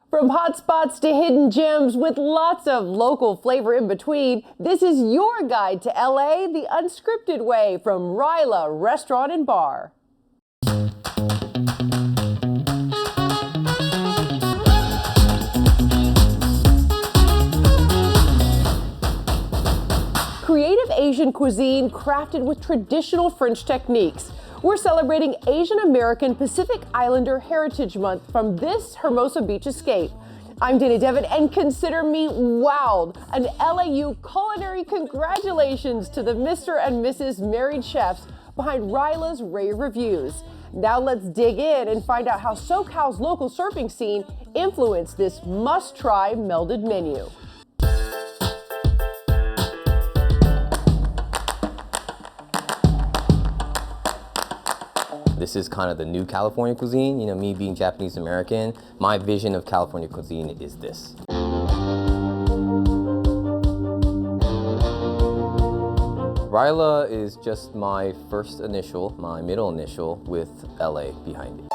From hot spots to hidden gems with lots of local flavor in between, this is your guide to LA the unscripted way from Ryla Restaurant and Bar. Creative Asian cuisine crafted with traditional French techniques. We're celebrating Asian American Pacific Islander Heritage Month from this Hermosa Beach escape. I'm Dana Devon, and consider me wowed. An LAU culinary congratulations to the Mr. and Mrs. Married Chefs behind Ryla's rave reviews. Now let's dig in and find out how SoCal's local surfing scene influenced this must-try melded menu. This is kind of the new California cuisine. You know, me being Japanese American, my vision of California cuisine is this. Ryla is just my first initial, my middle initial with LA behind it.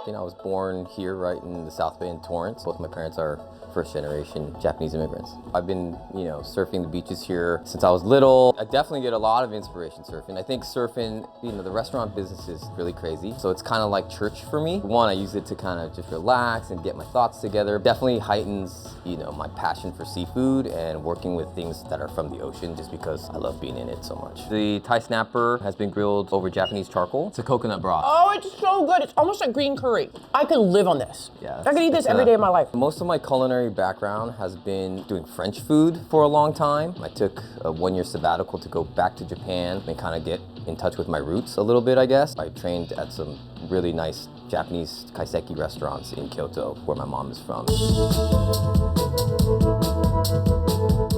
You know, I was born here right in the South Bay in Torrance. Both my parents are first generation Japanese immigrants. I've been, surfing the beaches here since I was little. I definitely get a lot of inspiration surfing. I think surfing, the restaurant business is really crazy. So it's kind of like church for me. One, I use it to kind of just relax and get my thoughts together. Definitely heightens, my passion for seafood and working with things that are from the ocean just because I love being in it so much. The Thai snapper has been grilled over Japanese charcoal. It's a coconut broth. Oh, it's so good. It's almost like green curry. I could live on this. Yeah, I could eat this every day of my life. Most of my culinary background has been doing French food for a long time. I took a one-year sabbatical to go back to Japan and kind of get in touch with my roots a little bit, I guess. I trained at some really nice Japanese kaiseki restaurants in Kyoto, where my mom is from.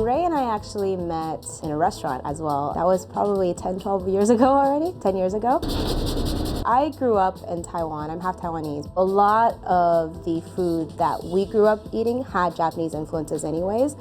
Ray and I actually met in a restaurant as well. That was probably 10, 12 years ago already, 10 years ago. I grew up in Taiwan. I'm half Taiwanese. A lot of the food that we grew up eating had Japanese influences anyways.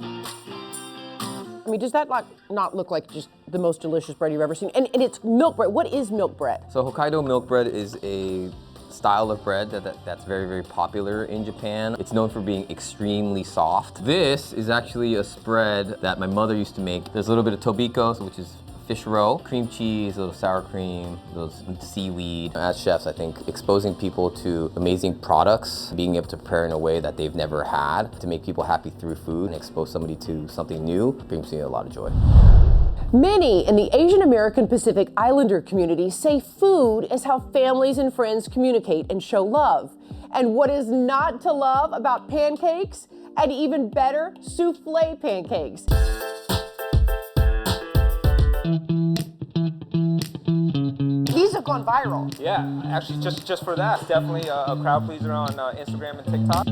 I mean, does that not look like just the most delicious bread you've ever seen? And it's milk bread. What is milk bread? So Hokkaido milk bread is a style of bread that's very, very popular in Japan. It's known for being extremely soft. This is actually a spread that my mother used to make. There's a little bit of tobiko, which is fish roe, cream cheese, a little sour cream, those seaweed. As chefs, I think exposing people to amazing products, being able to prepare in a way that they've never had, to make people happy through food and expose somebody to something new brings me a lot of joy. Many in the Asian American Pacific Islander community say food is how families and friends communicate and show love. And what is not to love about pancakes? And even better, souffle pancakes. These have gone viral. Yeah, actually just for that, definitely a crowd pleaser on Instagram and TikTok.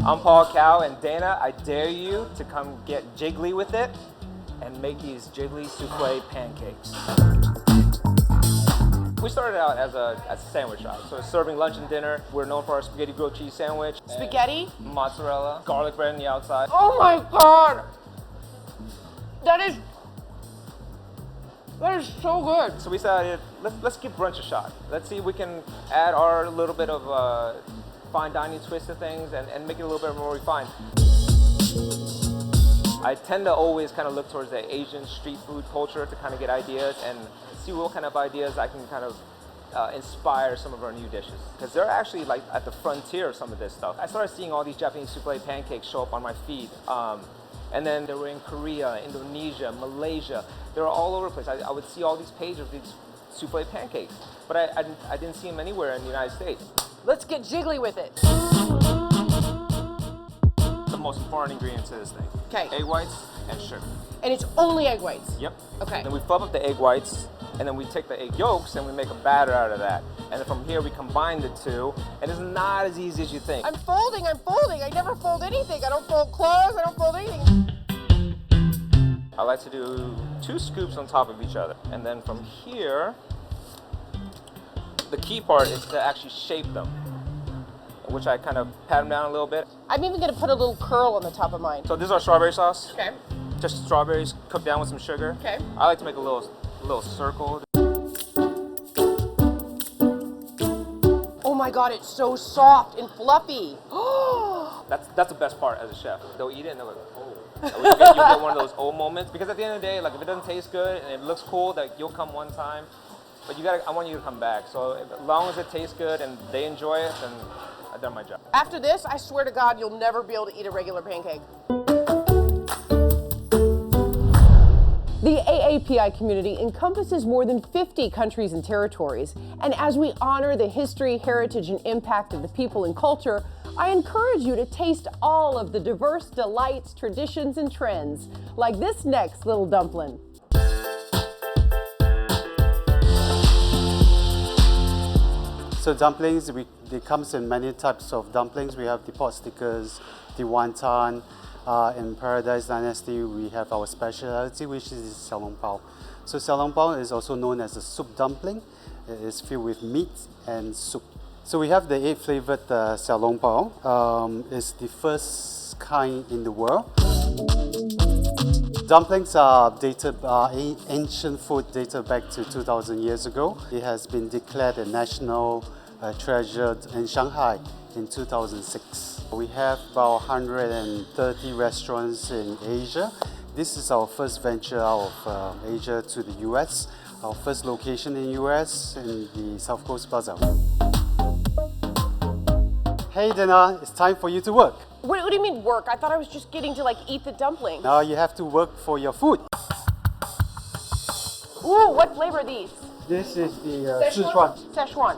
I'm Paul Cow, and Dana, I dare you to come get jiggly with it and make these jiggly souffle pancakes. We started out as a sandwich shop, so serving lunch and dinner. We're known for our spaghetti grilled cheese sandwich. Spaghetti? Mozzarella, garlic bread on the outside. Oh my God! That is so good. So we decided, let's give brunch a shot. Let's see if we can add our little bit of fine dining twist to things and make it a little bit more refined. I tend to always kind of look towards the Asian street food culture to kind of get ideas and see what kind of ideas I can kind of inspire some of our new dishes. Because they're actually like at the frontier of some of this stuff. I started seeing all these Japanese souffle pancakes show up on my feed. And then they were in Korea, Indonesia, Malaysia. They were all over the place. I would see all these pages of these souffle pancakes, but I didn't see them anywhere in the United States. Let's get jiggly with it. The most important ingredients to this thing. Okay. Egg whites and sugar. And it's only egg whites? Yep. Okay. Then we flub up the egg whites, and then we take the egg yolks and we make a batter out of that. And then from here we combine the two, and it's not as easy as you think. I'm folding. I never fold anything. I don't fold clothes, I don't fold anything. I like to do 2 scoops on top of each other. And then from here, the key part is to actually shape them, which I kind of pat them down a little bit. I'm even gonna put a little curl on the top of mine. So this is our strawberry sauce. Okay. Just strawberries cooked down with some sugar. Okay. I like to make a little circle. Oh my God, it's so soft and fluffy. That's the best part as a chef. They'll eat it and they're like, oh. You get one of those old moments, because at the end of the day, like if it doesn't taste good and it looks cool, like you'll come one time, but I want you to come back. So as long as it tastes good and they enjoy it, then I've done my job. After this, I swear to God, you'll never be able to eat a regular pancake. The AAPI community encompasses more than 50 countries and territories, and as we honor the history, heritage, and impact of the people and culture, I encourage you to taste all of the diverse delights, traditions, and trends, like this next little dumpling. So dumplings, they comes in many types of dumplings. We have the pot stickers, the wonton. In Paradise Dynasty, we have our specialty, which is xiao long bao. So xiao long bao is also known as a soup dumpling. It is filled with meat and soup. So we have the 8-flavored xiao long bao. It's the first kind in the world. Dumplings are ancient food dated back to 2,000 years ago. It has been declared a national treasure in Shanghai in 2006. We have about 130 restaurants in Asia. This is our first venture out of Asia to the US. Our first location in US in the South Coast Plaza. Hey Dana, it's time for you to work. What do you mean work? I thought I was just getting to like eat the dumpling. Now you have to work for your food. Ooh, what flavor are these? This is the Sichuan. Szechuan.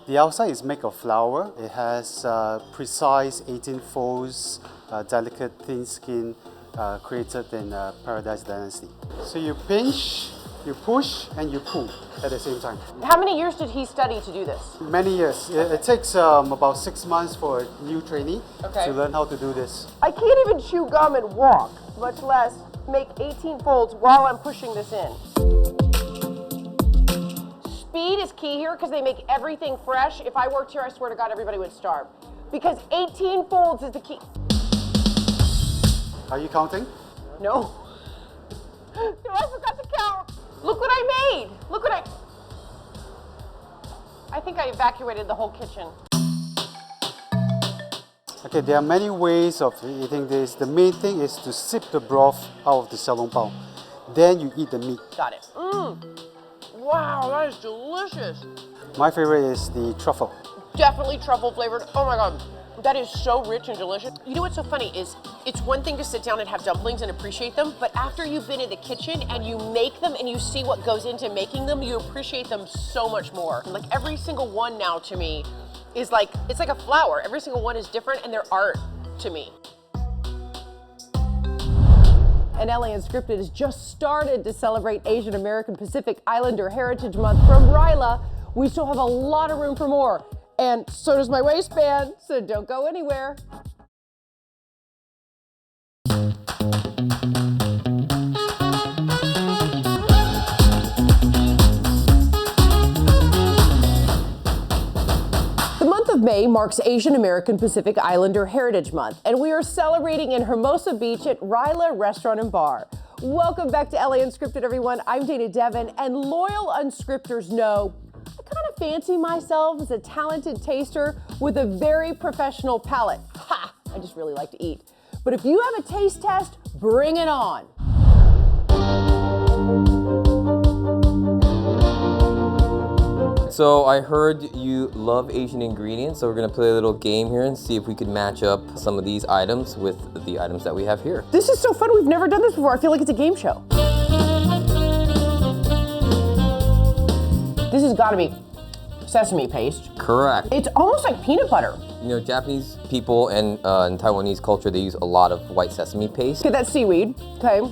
The outside is made of flour. It has precise 18 folds, delicate thin skin created in Paradise Dynasty. So you pinch, you push, and you pull at the same time. How many years did he study to do this? Many years. It takes about 6 months for a new trainee to learn how to do this. I can't even chew gum and walk, much less make 18 folds while I'm pushing this in. Speed is key here because they make everything fresh. If I worked here, I swear to God, everybody would starve. Because 18 folds is the key. Are you counting? No. No, I forgot to count. Look what I made. Look what I think I evacuated the whole kitchen. Okay, there are many ways of eating this. The main thing is to sip the broth out of the xiao long bao. Then you eat the meat. Got it. Wow, that is delicious. My favorite is the truffle. Definitely truffle flavored. Oh my God, that is so rich and delicious. You know what's so funny is it's one thing to sit down and have dumplings and appreciate them, but after you've been in the kitchen and you make them and you see what goes into making them, you appreciate them so much more. Like every single one now to me is like, it's like a flower. Every single one is different and they're art to me. And LA Unscripted has just started to celebrate Asian American Pacific Islander Heritage Month from Ryla. We still have a lot of room for more. And so does my waistband, so don't go anywhere. May marks Asian American Pacific Islander Heritage Month, and we are celebrating in Hermosa Beach at Ryla Restaurant and Bar. Welcome back to LA Unscripted, everyone. I'm Dana Devin, and loyal Unscripters know I kind of fancy myself as a talented taster with a very professional palate. Ha! I just really like to eat. But if you have a taste test, bring it on. So I heard you love Asian ingredients, so we're gonna play a little game here and see if we could match up some of these items with the items that we have here. This is so fun. We've never done this before. I feel like it's a game show. This has got to be sesame paste. Correct. It's almost like peanut butter. You know, Japanese people and in Taiwanese culture, they use a lot of white sesame paste. Get that seaweed, okay?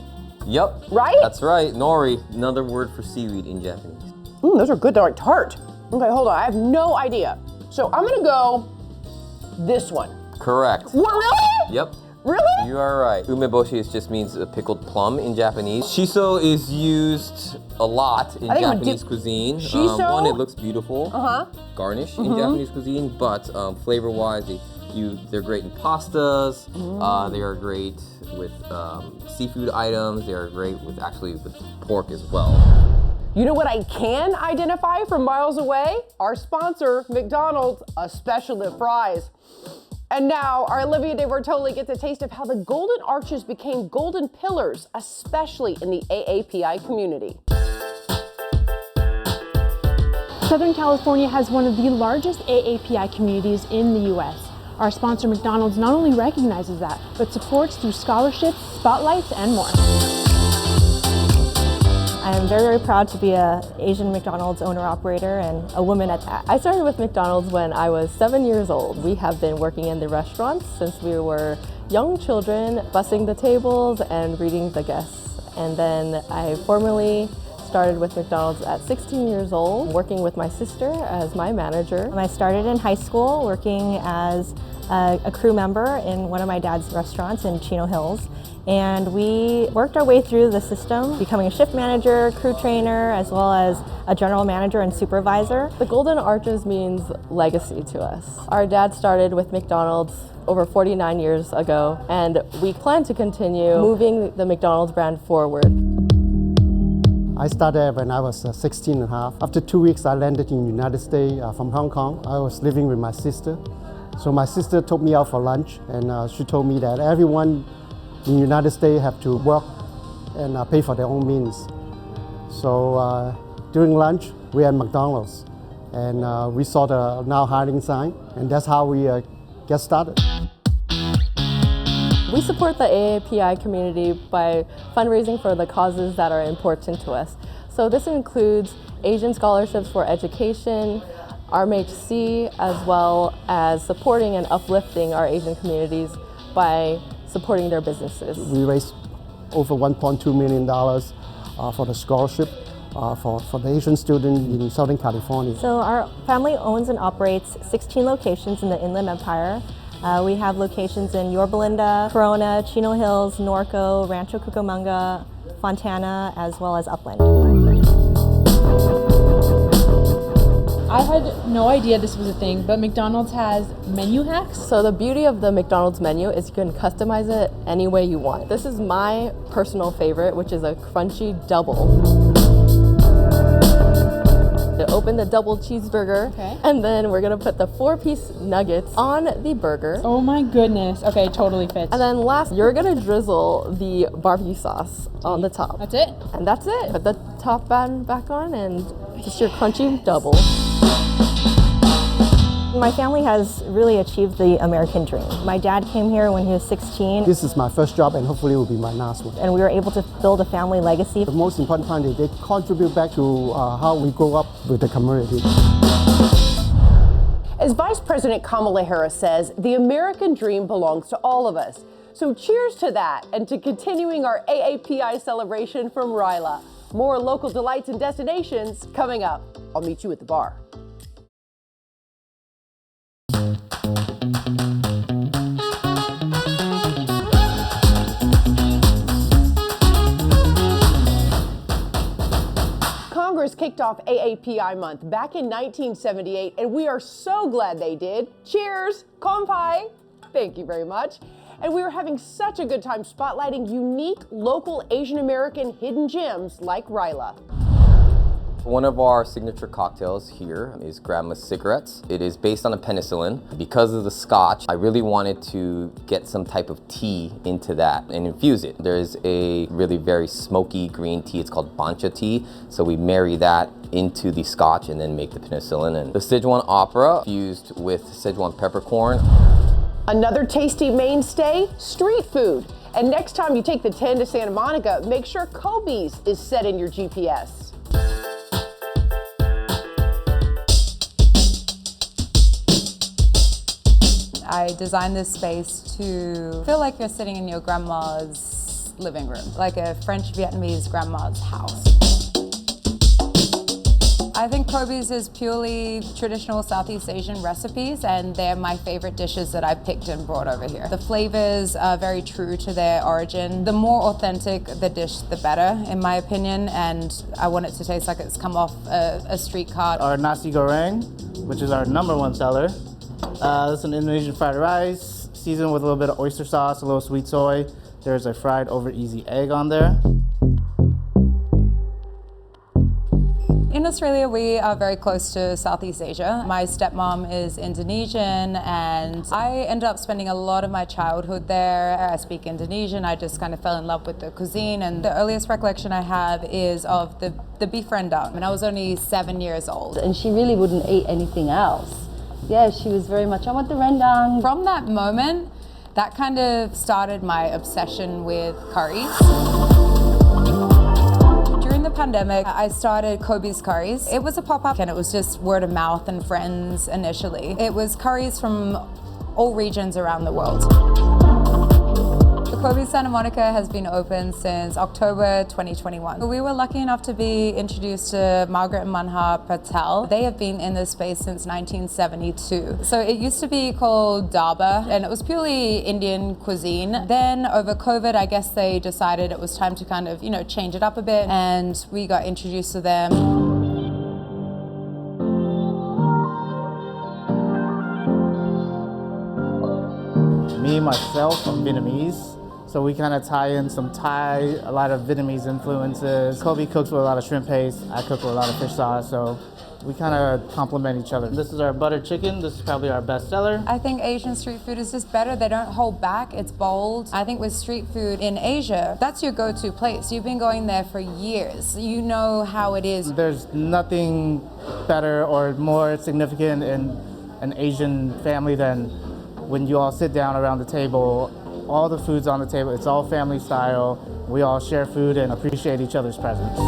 Yep. Right? That's right. Nori, another word for seaweed in Japanese. Those are good. They're like tart. Okay, hold on. I have no idea. So I'm gonna go this one. Correct. What, really? Yep. Really? You are right. Umeboshi just means a pickled plum in Japanese. Shiso is used a lot in Japanese cuisine. Shiso? One, it looks beautiful. Garnish in Japanese cuisine, but flavor-wise, they They're great in pastas. They are great with seafood items. They are great with pork as well. You know what I can identify from miles away? Our sponsor, McDonald's, a special at fries. And now our Olivia De Bortoli gets a taste of how the golden arches became golden pillars, especially in the AAPI community. Southern California has one of the largest AAPI communities in the U.S. Our sponsor McDonald's not only recognizes that, but supports through scholarships, spotlights, and more. I am very, very proud to be an Asian McDonald's owner-operator and a woman at that. I started with McDonald's when I was 7 years old. We have been working in the restaurants since we were young children, bussing the tables and greeting the guests. And then I formally started with McDonald's at 16 years old, working with my sister as my manager. I started in high school working as a crew member in one of my dad's restaurants in Chino Hills. And we worked our way through the system, becoming a shift manager, crew trainer, as well as a general manager and supervisor. The Golden Arches means legacy to us. Our dad started with McDonald's over 49 years ago, and we plan to continue moving the McDonald's brand forward. I started when I was 16 and a half. After 2 weeks, I landed in the United States from Hong Kong. I was living with my sister. So my sister took me out for lunch, and she told me that everyone in the United States have to work and pay for their own means. So during lunch, we had McDonald's, and we saw the now hiring sign, and that's how we get started. We support the AAPI community by fundraising for the causes that are important to us. So this includes Asian scholarships for education, RMHC, as well as supporting and uplifting our Asian communities by supporting their businesses. We raised over $1.2 million for the scholarship for the Asian student in Southern California. So our family owns and operates 16 locations in the Inland Empire. We have locations in Yorba Linda, Corona, Chino Hills, Norco, Rancho Cucamonga, Fontana, as well as Upland. I had no idea this was a thing, but McDonald's has menu hacks. So the beauty of the McDonald's menu is you can customize it any way you want. This is my personal favorite, which is a crunchy double. To open the double cheeseburger, and then we're gonna put the 4-piece nuggets on the burger. Oh my goodness. Okay, totally fits. And then last, you're gonna drizzle the barbecue sauce on the top. That's it? And that's it. Put the top bun back on and just your crunchy double. My family has really achieved the American dream. My dad came here when he was 16. This is my first job, and hopefully it will be my last one. And we were able to build a family legacy. The most important part is they contribute back to how we grow up with the community. As Vice President Kamala Harris says, the American dream belongs to all of us. So cheers to that and to continuing our AAPI celebration from Ryla. More local delights and destinations coming up. I'll meet you at the bar. Congress kicked off AAPI month back in 1978, and we are so glad they did. Cheers, Kompai. Thank you very much. And we were having such a good time spotlighting unique local Asian American hidden gems like Ryla. One of our signature cocktails here is Grandma's Cigarettes. It is based on a penicillin. Because of the scotch, I really wanted to get some type of tea into that and infuse it. There's a really very smoky green tea. It's called bancha tea. So we marry that into the scotch and then make the penicillin. And the Sichuan opera fused with Sichuan peppercorn. Another tasty mainstay, street food. And next time you take the 10 to Santa Monica, make sure Kobe's is set in your GPS. I designed this space to feel like you're sitting in your grandma's living room, like a French Vietnamese grandma's house. I think Kobe's is purely traditional Southeast Asian recipes, and they're my favorite dishes that I've picked and brought over here. The flavors are very true to their origin. The more authentic the dish, the better, in my opinion, and I want it to taste like it's come off a street cart. Our nasi goreng, which is our #1 seller, This is an Indonesian fried rice, seasoned with a little bit of oyster sauce, a little sweet soy. There's a fried over easy egg on there. In Australia, we are very close to Southeast Asia. My stepmom is Indonesian, and I ended up spending a lot of my childhood there. I speak Indonesian. I just kind of fell in love with the cuisine, and the earliest recollection I have is of the beef rendang, and I was only 7 years old. And she really wouldn't eat anything else. Yeah, she was very much, I want the rendang. From that moment, that kind of started my obsession with curries. During the pandemic, I started Kobe's Curries. It was a pop-up and it was just word of mouth and friends initially. It was curries from all regions around the world. The Kobe Santa Monica has been open since October 2021. We were lucky enough to be introduced to Margaret and Manha Patel. They have been in this space since 1972. So it used to be called Dhaba, and it was purely Indian cuisine. Then over COVID, I guess they decided it was time to kind of, change it up a bit, and we got introduced to them. Me, myself, I'm Vietnamese. So we kind of tie in some Thai, a lot of Vietnamese influences. Kobe cooks with a lot of shrimp paste. I cook with a lot of fish sauce. So we kind of complement each other. This is our butter chicken. This is probably our best seller. I think Asian street food is just better. They don't hold back. It's bold. I think with street food in Asia, that's your go-to place. You've been going there for years. You know how it is. There's nothing better or more significant in an Asian family than when you all sit down around the table. All the food's on the table. It's all family style. We all share food and appreciate each other's presence.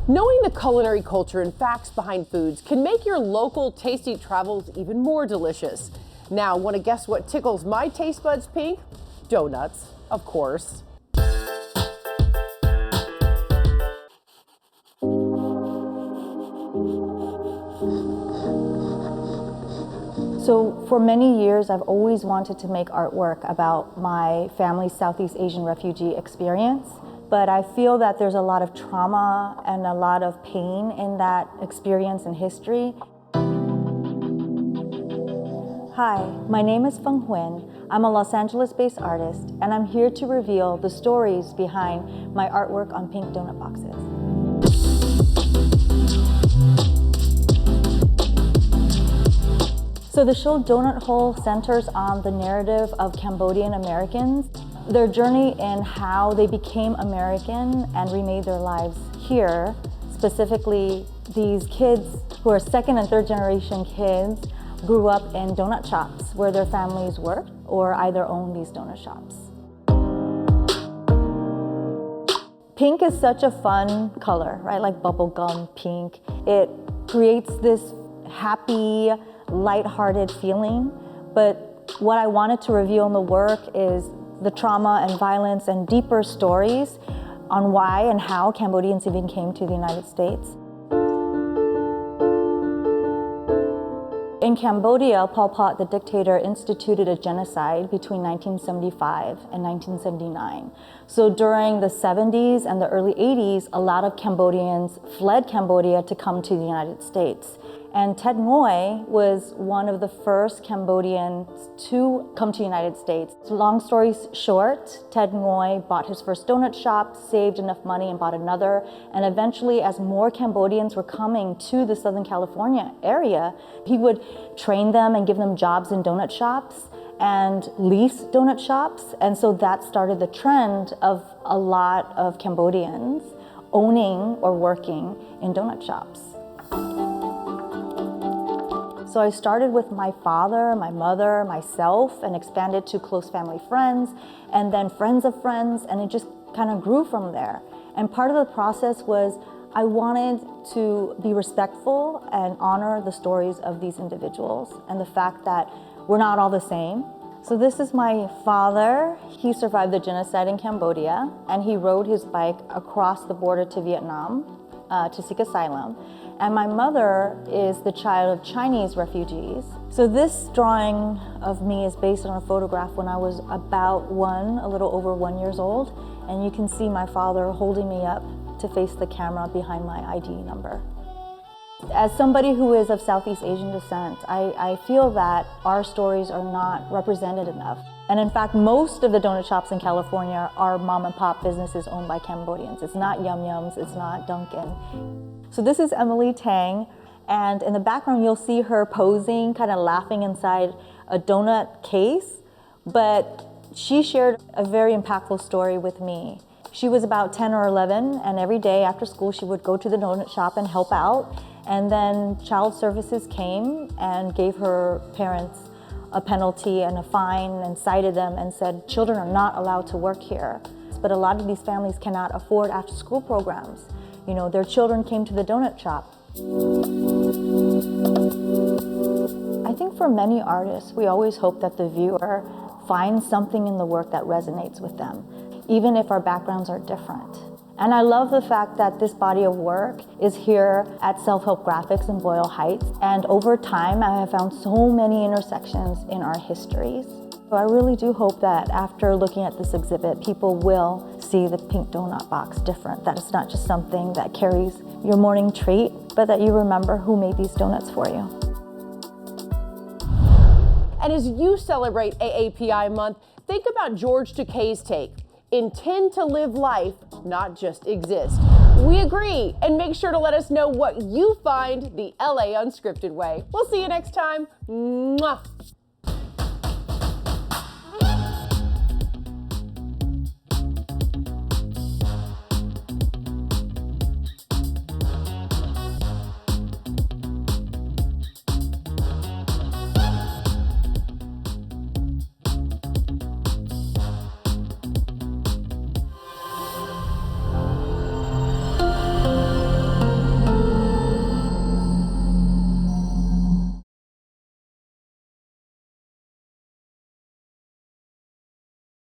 Knowing the culinary culture and facts behind foods can make your local tasty travels even more delicious. Now, want to guess what tickles my taste buds pink? Donuts, of course. So for many years, I've always wanted to make artwork about my family's Southeast Asian refugee experience, but I feel that there's a lot of trauma and a lot of pain in that experience and history. Hi, my name is Feng Huyen. I'm a Los Angeles-based artist, and I'm here to reveal the stories behind my artwork on pink donut boxes. So the show Donut Hole centers on the narrative of Cambodian Americans, their journey in how they became American and remade their lives here. Specifically, these kids who are second and third generation kids grew up in donut shops where their families worked or either owned these donut shops. Pink is such a fun color, right? Like bubblegum pink. It creates this happy, light-hearted feeling, but what I wanted to reveal in the work is the trauma and violence and deeper stories on why and how Cambodians even came to the United States. In Cambodia, Pol Pot, the dictator, instituted a genocide between 1975 and 1979. So during the 70s and the early 80s, a lot of Cambodians fled Cambodia to come to the United States. And Ted Ngoy was one of the first Cambodians to come to the United States. So long story short, Ted Ngoy bought his first donut shop, saved enough money and bought another. And eventually, as more Cambodians were coming to the Southern California area, he would train them and give them jobs in donut shops and lease donut shops. And so that started the trend of a lot of Cambodians owning or working in donut shops. So I started with my father, my mother, myself, and expanded to close family friends, and then friends of friends, and it just kind of grew from there. And part of the process was I wanted to be respectful and honor the stories of these individuals and the fact that we're not all the same. So this is my father. He survived the genocide in Cambodia, and he rode his bike across the border to Vietnam to seek asylum. And my mother is the child of Chinese refugees. So this drawing of me is based on a photograph when I was about a little over 1 year old. And you can see my father holding me up to face the camera behind my ID number. As somebody who is of Southeast Asian descent, I feel that our stories are not represented enough. And in fact, most of the donut shops in California are mom and pop businesses owned by Cambodians. It's not Yum Yums, it's not Dunkin'. So this is Emily Tang, and in the background you'll see her posing, kind of laughing inside a donut case, but she shared a very impactful story with me. She was about 10 or 11, and every day after school she would go to the donut shop and help out. And then Child Services came and gave her parents a penalty and a fine and cited them and said, children are not allowed to work here. But a lot of these families cannot afford after-school programs. You know, their children came to the donut shop. I think for many artists, we always hope that the viewer finds something in the work that resonates with them, even if our backgrounds are different. And I love the fact that this body of work is here at Self-Help Graphics in Boyle Heights. And over time, I have found so many intersections in our histories. So I really do hope that after looking at this exhibit, people will see the pink donut box different, that it's not just something that carries your morning treat, but that you remember who made these donuts for you. And as you celebrate AAPI month, think about George Takei's take. Intend to live life, not just exist. We agree, and make sure to let us know what you find the LA Unscripted way. We'll see you next time. Mwah.